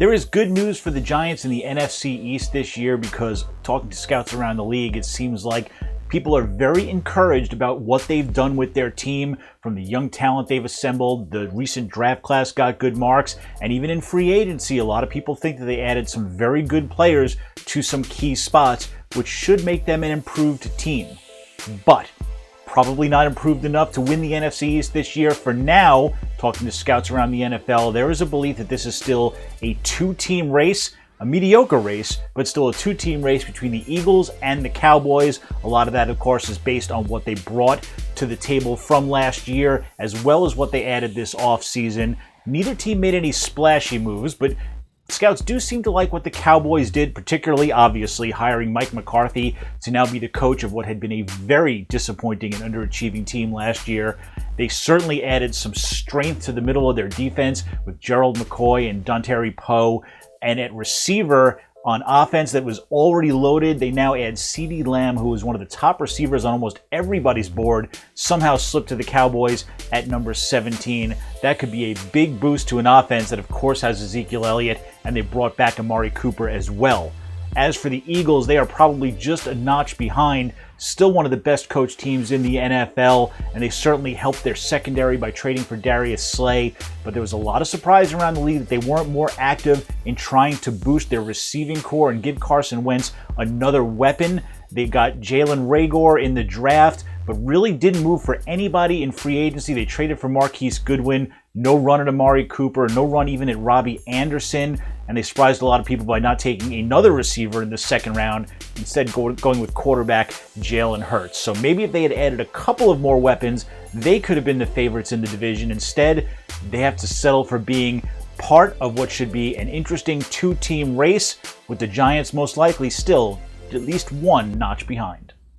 There is good news for the Giants in the NFC East this year because talking to scouts around the league, it seems like people are very encouraged about what they've done with their team, from the young talent they've assembled. The recent draft class got good marks, and even in free agency, a lot of people think that they added some very good players to some key spots, which should make them an improved team. But probably not improved enough to win the NFC East this year. For now, talking to scouts around the NFL, there is a belief that this is still a two-team race, a mediocre race, but still a two-team race between the Eagles and the Cowboys. A lot of that, of course, is based on what they brought to the table from last year, as well as what they added this offseason. Neither team made any splashy moves, but scouts do seem to like what the Cowboys did, particularly, obviously, hiring Mike McCarthy to now be the coach of what had been a very disappointing and underachieving team last year. They certainly added some strength to the middle of their defense with Gerald McCoy and Dontari Poe. And at receiver, on offense that was already loaded, they now add CeeDee Lamb, who was one of the top receivers on almost everybody's board, somehow slipped to the Cowboys at number 17. That could be a big boost to an offense that, of course, has Ezekiel Elliott, and they brought back Amari Cooper as well. As for the Eagles, they are probably just a notch behind, still one of the best coached teams in the NFL, and they certainly helped their secondary by trading for Darius Slay, but there was a lot of surprise around the league that they weren't more active in trying to boost their receiving core and give Carson Wentz another weapon. They got Jalen Reagor in the draft, but really didn't move for anybody in free agency. They traded for Marquise Goodwin, no run at Amari Cooper, no run even at Robbie Anderson, and they surprised a lot of people by not taking another receiver in the second round, instead going with quarterback Jalen Hurts. So maybe if they had added a couple of more weapons, they could have been the favorites in the division. Instead, they have to settle for being part of what should be an interesting two-team race, with the Giants most likely still at least one notch behind.